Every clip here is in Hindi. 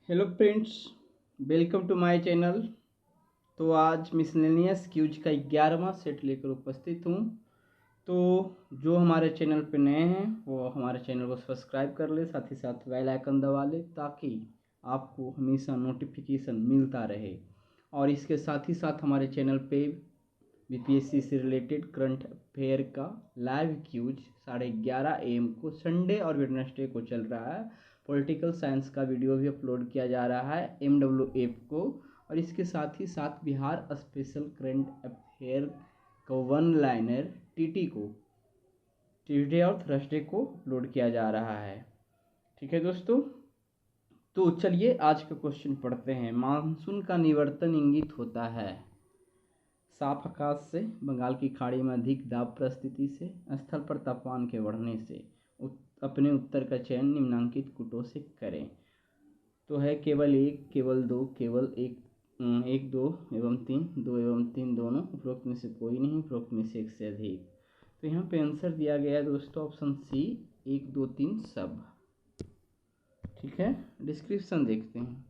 Hello friends, welcome to my channel. तो आज मिसलेनियस क्यूज का 11वां सेट लेकर उपस्थित हूँ। तो जो हमारे चैनल पे नए हैं वो हमारे चैनल को सब्सक्राइब कर ले, साथ ही साथ बेल आइकन दबा ले ताकि आपको हमेशा नोटिफिकेशन मिलता रहे। और इसके साथ ही साथ हमारे चैनल पे बीपीएससी से रिलेटेड करंट अफेयर का लाइव क्यूज 11:30 AM को संडे और वेडनेसडे को चल रहा है। पॉलिटिकल साइंस का वीडियो भी अपलोड किया जा रहा है MWF को, और इसके साथ ही साथ बिहार स्पेशल करंट अफेयर को वन लाइनर TT को ट्यूसडे और थर्सडे को अपलोड किया जा रहा है। ठीक है दोस्तों, तो चलिए आज का क्वेश्चन पढ़ते हैं। मानसून का निवर्तन इंगित होता है साफ आकाश से, बंगाल की खाड़ी में अधिक दाब परिस्थिति से, स्थल पर तापमान के बढ़ने से। अपने उत्तर का चयन निम्नांकित कूटों से करें। तो है केवल एक, केवल दो, केवल एक, एक, दो एवं तीन, दो एवं तीन दोनों, उपरोक्त में से कोई नहीं, उपरोक्त में से एक से अधिक। तो यहाँ पे आंसर दिया गया है दोस्तों ऑप्शन सी, एक, दो, तीन सब। ठीक है, डिस्क्रिप्शन देखते हैं।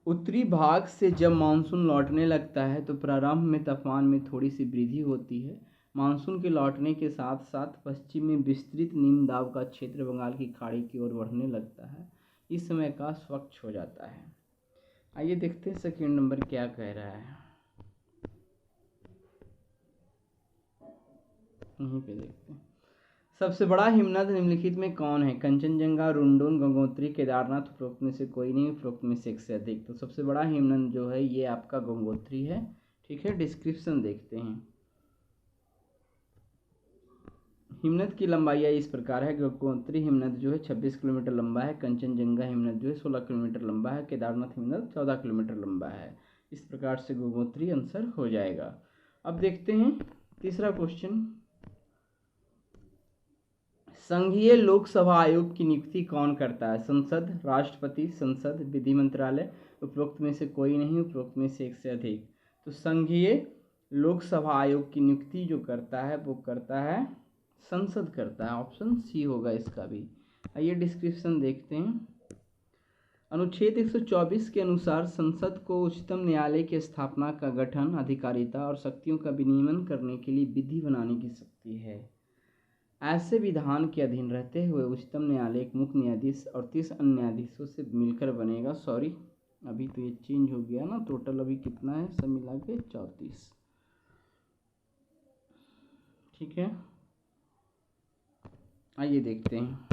उत्तरी भाग से जब मानसून लौटने लगता है तो प्रारंभ में तापमान में थोड़ी सी वृद्धि होती है। मानसून के लौटने के साथ साथ पश्चिम में विस्तृत निम्न दाब का क्षेत्र बंगाल की खाड़ी की ओर बढ़ने लगता है। इस समय आकाश स्वच्छ हो जाता है। आइए देखते हैं सेकंड नंबर क्या कह रहा है। यहीं पे देखते हैं। सबसे बड़ा हिमनद निम्नलिखित में कौन है? कंचनजंगा, रुंडोन, गंगोत्री, केदारनाथ, उपरोक्त में से कोई नहीं, उपरोक्त में से एक से अधिक। तो सबसे बड़ा हिमनद जो है ये आपका गंगोत्री है। ठीक है, डिस्क्रिप्शन देखते हैं। हिमनद की लंबाई इस प्रकार है। गंगोत्री हिमनद जो है 26 किलोमीटर लंबा है। कंचनजंगा हिमनद जो है 16 किलोमीटर लंबा है। केदारनाथ हिमनद 14 किलोमीटर लंबा है। इस प्रकार से गंगोत्री आंसर हो जाएगा। अब देखते हैं तीसरा क्वेश्चन। संघीय लोकसभा आयोग की नियुक्ति कौन करता है? संसद, राष्ट्रपति, संसद, विधि मंत्रालय, उपरोक्त में से कोई नहीं, उपरोक्त में से एक से अधिक। तो संघीय लोकसभा आयोग की नियुक्ति जो करता है वो करता है संसद करता है। ऑप्शन सी होगा इसका भी। आइए डिस्क्रिप्शन देखते हैं। अनुच्छेद 124 के अनुसार संसद को उच्चतम न्यायालय की स्थापना का गठन, अधिकारिता और शक्तियों का विनियमन करने के लिए विधि बनाने की शक्ति है। ऐसे विधान के अधीन रहते हुए उच्चतम न्यायालय एक मुख्य न्यायाधीश और 30 अन्य न्यायाधीशों से मिलकर बनेगा। सॉरी, अभी तो ये चेंज हो गया ना। टोटल अभी कितना है सब मिला के? 34। ठीक है, आइए देखते हैं।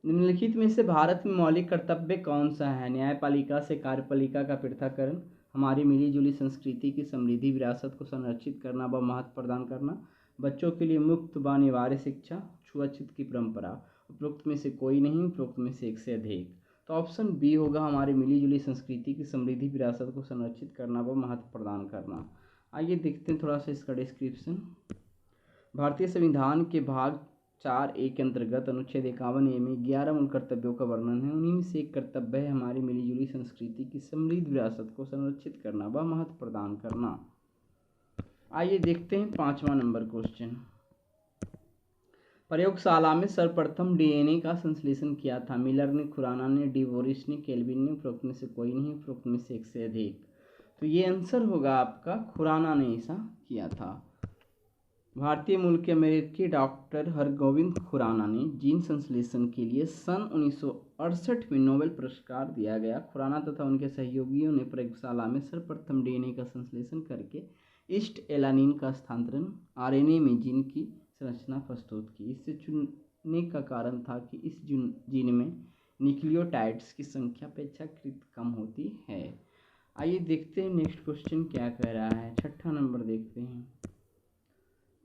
निम्नलिखित में से भारत में मौलिक कर्तव्य कौन सा है? न्यायपालिका से कार्यपालिका का पृथक्करण, हमारी मिलीजुली संस्कृति की समृद्धि विरासत को संरक्षित करना व महत्व प्रदान करना, बच्चों के लिए मुफ्त व अनिवार्य शिक्षा, छुआछूत की परंपरा। उपरोक्त में से कोई नहीं, उपरोक्त में से एक से अधिक। तो ऑप्शन बी होगा, हमारी मिलीजुली संस्कृति की समृद्धि विरासत को संरक्षित करना व महत्व प्रदान करना। आइए देखते हैं थोड़ा सा इसका डिस्क्रिप्शन। भारतीय संविधान के भाग 4A के अंतर्गत अनुच्छेद 51A में 11 मूल कर्तव्यों का वर्णन है। उन्हीं में से एक कर्तव्य है हमारी मिलीजुली संस्कृति की समृद्ध विरासत को संरक्षित करना व महत्व प्रदान करना। आइए देखते हैं 5वां नंबर क्वेश्चन। प्रयोगशाला में सर्वप्रथम DNA का संश्लेषण किया था? मिलर ने, खुराना ने, डी बोरिस ने, केल्विन ने, उपरोक्त में से कोई नहीं, उपरोक्त में से एक से अधिक। तो ये आंसर होगा आपका खुराना ने ऐसा किया था। भारतीय मूल के अमेरिकी डॉक्टर हरगोविंद खुराना ने जीन संश्लेषण के लिए सन 1968 में नोबेल पुरस्कार दिया गया। खुराना तथा उनके सहयोगियों ने प्रयोगशाला में सर्वप्रथम DNA का संश्लेषण करके ईस्ट एलानिन का स्थानांतरण RNA में जीन की संरचना प्रस्तुत की। इससे चुनने का कारण था कि इस जीन में न्यूक्लियोटाइड्स की संख्या अपेक्षाकृत कम होती है। आइए देखते हैं नेक्स्ट क्वेश्चन क्या कह रहा है। 6ठा नंबर देखते हैं।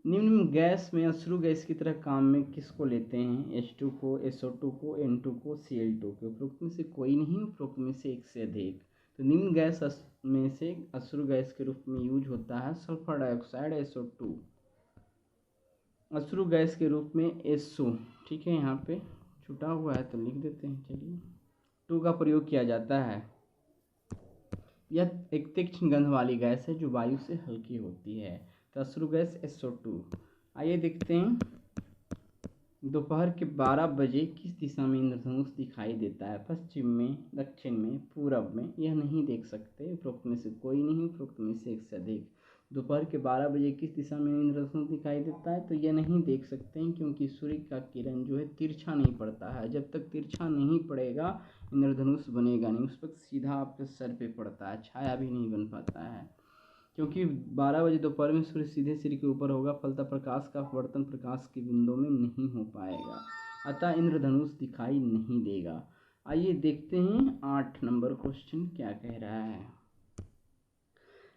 निम्न गैस में अश्रु गैस की तरह काम में किसको लेते हैं? H2 को, SO2 को, N2 को, Cl2 को। उपरोक्त में से कोई नहीं, उपरोक्त में से एक से अधिक। तो निम्न गैस में से अश्रु गैस के रूप में यूज होता है सल्फर डाइऑक्साइड SO2। अश्रु गैस के रूप में SO, ठीक है, यहाँ पे छुटा हुआ है तो लिख देते हैं। चलिए, 2 का प्रयोग किया जाता है। यह एक तीक्ष्ण गंध वाली गैस है जो वायु से हल्की होती है। तो अश्रु गैस SO2। आइए देखते हैं, दोपहर के 12 बजे किस दिशा में इंद्रधनुष दिखाई देता है? पश्चिम में, दक्षिण में, पूरब में? यह नहीं देख सकते, उपरोक्त में से कोई नहीं, उपरोक्त में से एक से अधिक। दोपहर के 12 बजे किस दिशा में इंद्रधनुष दिखाई देता है? तो यह नहीं देख सकते हैं, क्योंकि सूर्य का किरण जो है तिरछा नहीं पड़ता है। जब तक तिरछा नहीं पड़ेगा इंद्रधनुष बनेगा नहीं, उस पर सीधा आपके सर पे पड़ता है, छाया भी नहीं बन पाता है। क्योंकि 12 बजे दोपहर में सूर्य सीधे सिर के ऊपर होगा, फलतः प्रकाश का अपवर्तन प्रकाश की बूंदों में नहीं हो पाएगा, अतः इंद्रधनुष दिखाई नहीं देगा। आइए देखते हैं 8 नंबर क्वेश्चन क्या कह रहा है।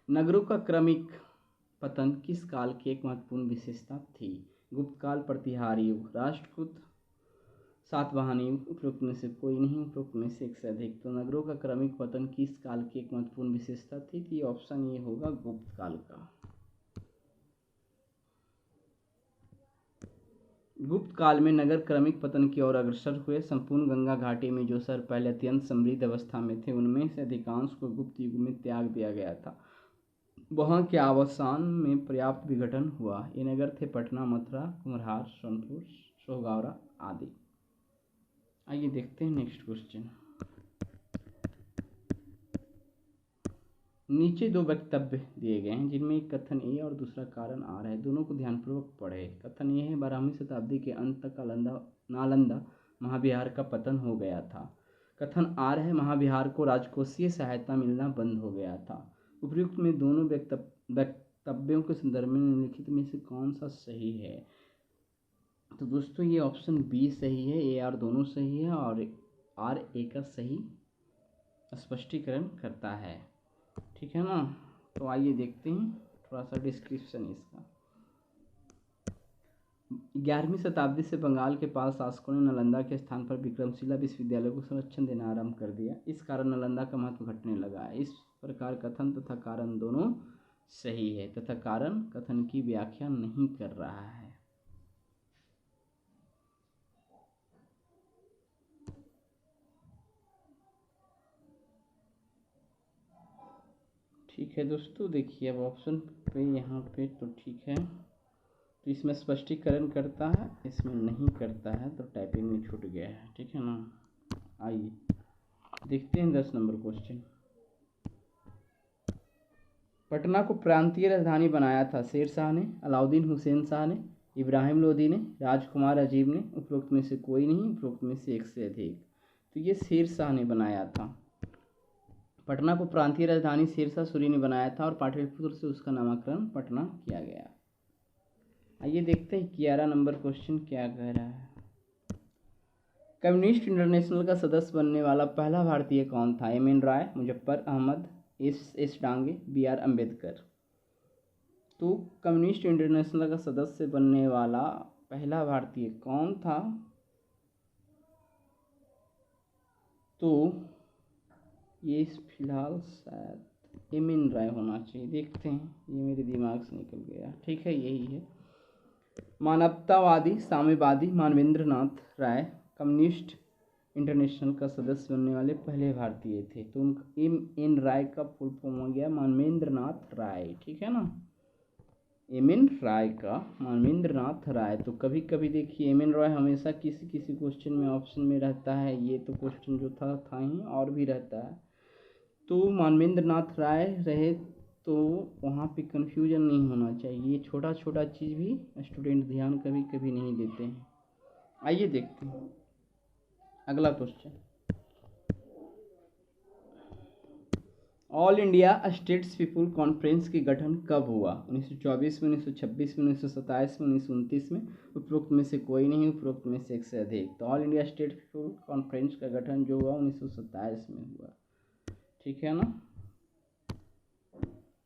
नगरों का क्रमिक पतन किस काल की एक महत्वपूर्ण विशेषता थी? गुप्त काल, प्रतिहारी युग, राष्ट्रकूट, सातवाहन युग? उपरोक्त में से कोई नहीं, उपरोक्त में से एक से अधिक। तो नगरों का क्रमिक पतन किस काल की एक महत्वपूर्ण विशेषता थी? तो ये ऑप्शन ये होगा गुप्त काल का। गुप्त काल में नगर क्रमिक पतन की ओर अग्रसर हुए। संपूर्ण गंगा घाटी में जो शहर पहले अत्यंत समृद्ध अवस्था में थे, उनमें से अधिकांश को गुप्त युग में त्याग दिया गया था। वहाँ के अवसान में पर्याप्त विघटन हुआ। ये नगर थे पटना, मथुरा, कुम्हरार, सोनपुर, सोहगावरा आदि। आइए देखते हैं नेक्स्ट क्वेश्चन। नीचे 2 वक्तव्य दिए गए हैं, जिनमें एक कथन ए और दूसरा कारण आर है। दोनों को ध्यानपूर्वक पढ़ें। कथन ये है, 12वीं शताब्दी के अंत तक नालंदा महाविहार का पतन हो गया था। कथन आर है, महाविहार को राजकोषीय सहायता मिलना बंद हो गया था। उपयुक्त में दोनों वक्तव्यों के संदर्भ में निम्नलिखित में से कौन सा सही है? तो दोस्तों ये ऑप्शन बी सही है, ए आर दोनों सही है और आर ए का सही स्पष्टीकरण करता है। ठीक है ना? तो आइए देखते हैं थोड़ा सा डिस्क्रिप्शन इसका। 11वीं शताब्दी से बंगाल के पाल शासकों ने नालंदा के स्थान पर विक्रमशिला विश्वविद्यालय को संरक्षण देना आरंभ कर दिया। इस कारण नालंदा का महत्व घटने लगा। इस प्रकार कथन तथा कारण दोनों सही है तथा कारण कथन की व्याख्या नहीं कर रहा है। ठीक है दोस्तों, देखिए अब ऑप्शन पे यहाँ पे तो ठीक है, तो इसमें स्पष्टीकरण करता है, इसमें नहीं करता है, तो टाइपिंग में छूट गया है। ठीक है ना? आइए देखते हैं 10 नंबर क्वेश्चन। पटना को प्रांतीय राजधानी बनाया था शेर शाह ने, अलाउद्दीन हुसैन शाह ने, इब्राहिम लोदी ने, राजकुमार अजीब ने? उपरोक्त में से कोई नहीं, उपरोक्त में से एक से अधिक। तो ये शेर शाह ने बनाया था। पटना को प्रांतीय राजधानी शेर शाह सूरी ने बनाया था और पाटलिपुत्र से उसका नामकरण पटना किया गया। आइए देखते हैं 11 नंबर क्वेश्चन क्या कह रहा है। कम्युनिस्ट इंटरनेशनल का सदस्य बनने वाला पहला भारतीय कौन था? M N Roy, Muzaffar Ahmad, S Dange, B R Ambedkar? तो कम्युनिस्ट इंटरनेशनल का सदस्य बनने वाला पहला भारतीय कौन था? तो ये फिलहाल शायद एम एन राय होना चाहिए। देखते हैं, ये मेरे दिमाग से निकल गया। ठीक है, यही है। मानवतावादी साम्यवादी मानवेंद्र नाथ राय कम्युनिस्ट इंटरनेशनल का सदस्य बनने वाले पहले भारतीय थे। तो एम एन राय का फुल फॉर्म हो गया मानवेंद्र नाथ राय। ठीक है ना? एम एन राय का मानवेंद्र नाथ राय। तो कभी कभी देखिए एम एन राय हमेशा किसी किसी क्वेश्चन में ऑप्शन में रहता है। ये तो क्वेश्चन जो था ही, और भी रहता है। तो मानवेंद्र नाथ राय रहे तो वहाँ पे कन्फ्यूजन नहीं होना चाहिए। ये छोटा छोटा चीज़ भी स्टूडेंट ध्यान कभी कभी नहीं देते हैं। आइए देखते हैं अगला question. All India states people conference की गठन कब हुआ? 1924 में, 1926 में, 1927 में, 1929 में? उपरोक्त में से कोई नहीं, उपरोक्त में से एक से अधिक। तो all India state people conference का गठन जो हुआ 1927 में हुआ। ठीक है ना?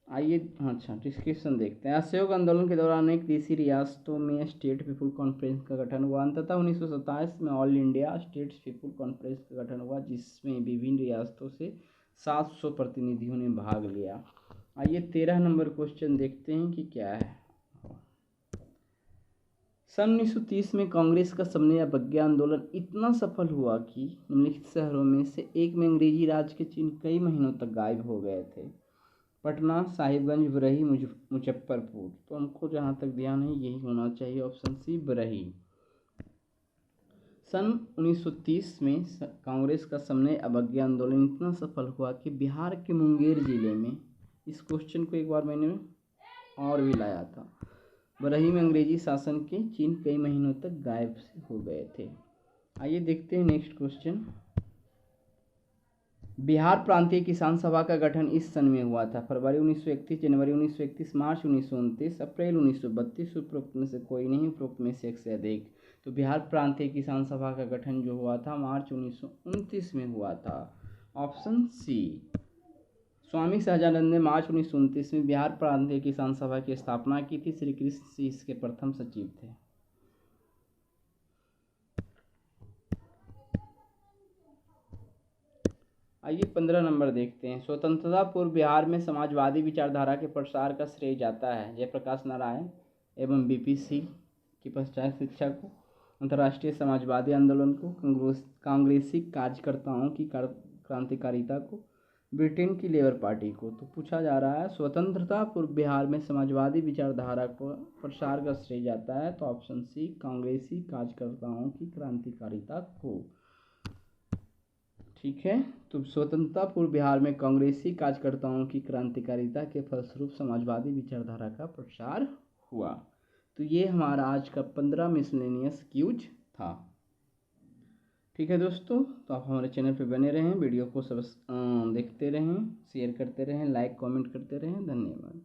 आइए अच्छा डिस्क्रिप्शन देखते हैं। असहयोग आंदोलन के दौरान एक देशी रियासतों में स्टेट पीपुल कॉन्फ्रेंस का गठन हुआ। अंततः 1927 में all India states people conference का गठन हुआ, जिसमें विभिन्न रियासतों से 700 प्रतिनिधियों ने भाग लिया। आइए 13 नंबर क्वेश्चन देखते हैं कि क्या है। सन 1930 में कांग्रेस का समन्वय अवज्ञा आंदोलन इतना सफल हुआ कि निम्नलिखित शहरों में से एक में अंग्रेजी राज के चिन्ह कई महीनों तक गायब हो गए थे। पटना, साहिबगंज, बरही, मुजफ्फरपुर। तो हमको जहाँ तक ध्यान है यही होना चाहिए, ऑप्शन सी बरही। सन 1930 में कांग्रेस का समन्वय अवज्ञा आंदोलन इतना सफल हुआ कि बिहार के मुंगेर जिले में, इस क्वेश्चन को एक बार मैंने और भी लाया था, बरही में अंग्रेजी शासन के चिन्ह कई महीनों तक गायब हो गए थे। आइए देखते हैं नेक्स्ट क्वेश्चन। बिहार प्रांतीय किसान सभा का गठन इस सन में हुआ था। फरवरी 1931, जनवरी 1931, मार्च 1929, अप्रैल 1932। उपरोक्त में से कोई नहीं, उपरोक्त में से एक से अधिक। तो बिहार प्रांतीय किसान सभा का गठन जो हुआ था मार्च 1929 में हुआ था, ऑप्शन सी। स्वामी सहजानंद ने मार्च 1929 में बिहार प्रांतीय किसान सभा की स्थापना की थी। श्री कृष्ण इसके प्रथम सचिव थे। आइए 15 नंबर देखते हैं। स्वतंत्रता पूर्व बिहार में समाजवादी विचारधारा के प्रसार का श्रेय जाता है जयप्रकाश नारायण एवं बीपीसी की पश्चात शिक्षा को, अंतर्राष्ट्रीय समाजवादी आंदोलन को, कांग्रेसी कार्यकर्ताओं की क्रांतिकारिता को, ब्रिटेन की लेबर पार्टी को। तो पूछा जा रहा है स्वतंत्रता पूर्व बिहार में समाजवादी विचारधारा को प्रसार का श्रेय जाता है, तो ऑप्शन सी, कांग्रेसी कार्यकर्ताओं की क्रांतिकारिता को। ठीक है, तो स्वतंत्रता पूर्व बिहार में कांग्रेसी कार्यकर्ताओं की क्रांतिकारिता के फलस्वरूप समाजवादी विचारधारा का प्रसार हुआ। तो ये हमारा आज का 15 मिसलेनियस क्यूज था। ठीक है दोस्तों, तो आप हमारे चैनल पे बने रहें, वीडियो को देखते रहें, शेयर करते रहें, लाइक कमेंट करते रहें। धन्यवाद।